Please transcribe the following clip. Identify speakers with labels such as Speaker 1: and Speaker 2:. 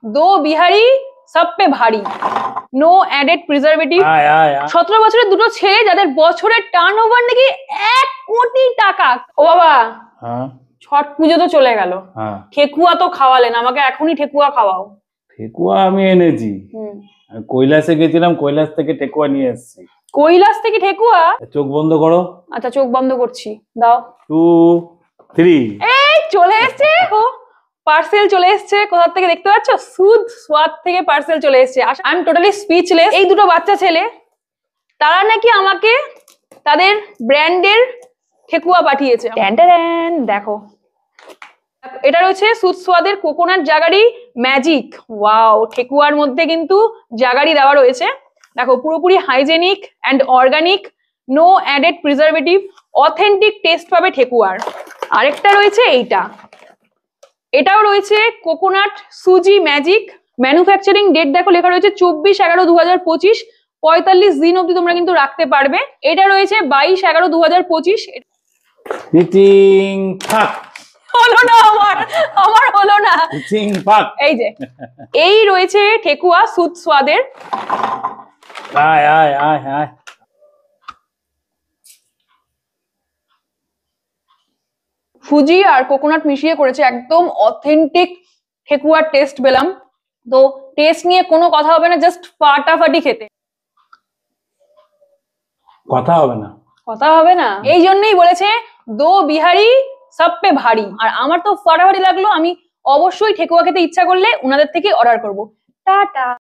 Speaker 1: दो बिहारी सब पे भारी, नो एडेड प्रिজারভেটিভ। 17 বছরের দুটো ছেলে যাদের বছরের টার্নওভার নাকি 1 কোটি টাকা। ও বাবা,
Speaker 2: হ্যাঁ
Speaker 1: ছট পুজো তো চলে গেল, ঠেকুয়া তো খাওয়ালেন, আমাকে এখনই ঠেকুয়া খাওয়াও।
Speaker 2: ঠেকুয়া আমি এনেছি, কৈলাসে গেছিলাম, কৈলাস থেকে ঠেকুয়া নিয়ে এসেছি।
Speaker 1: কৈলাস থেকে ঠেকুয়া?
Speaker 2: চোখ বন্ধ করো।
Speaker 1: আচ্ছা চোখ বন্ধ করছি, দাও।
Speaker 2: 2 3
Speaker 1: এই চলে এসেছে, ও পার্সেল চলে এসেছে। কোথা থেকে দেখতে পাচ্ছ? সুদ সোয়াদ থেকে পার্সেল চলে এসেছে। I am totally speechless. এই দুটো বাচ্চা ছেলে, তারা নাকি আমাকে তাদের ব্র্যান্ডের ঠেকুয়া পাঠিয়েছে। দেখো, এটা রয়েছে সুদ সোয়াদের কোকোনাট জাগারি ম্যাজিক। ওয়াও, ঠেকুয়ার মধ্যে কিন্তু জাগারি দেওয়া রয়েছে। দেখো, পুরোপুরি hygienic and organic, no added preservative, authentic taste পাবে ঠেকুয়ার। আরেকটা রয়েছে এইটা, এটাও রয়েছে কোকোনাট সুজি ম্যাজিক। ম্যানুফ্যাকচারিং ডেট দেখো লেখা রয়েছে 24/11/2025, 45 দিন অবধি তোমরা কিন্তু রাখতে পারবে। এটা রয়েছে 22/11/2025।
Speaker 2: চিচিং ফাক
Speaker 1: হলো না, আমার হলো না।
Speaker 2: চিচিং ফাক।
Speaker 1: এই যে এই রয়েছে ঠেকুয়া সুদ সোয়াদের।
Speaker 2: আয় আয় আয় আয়।
Speaker 1: সুজি আর কোকোনাট মিশিয়ে করেছে, একদম অথেন্টিক ঠেকুয়ার টেস্ট পেলাম। তো টেস্ট নিয়ে কোনো কথা হবে না, জাস্ট ফাটাফাটি খেতে।
Speaker 2: কথা হবে না,
Speaker 1: কথা হবে না, এই জন্যই বলেছে দো বিহারি সব পে ভারী। আর আমার তো ফাটাফাটি লাগলো, আমি অবশ্যই ঠেকুয়া খেতে ইচ্ছা করলে ওনাদের থেকে অর্ডার করবো। টাটা।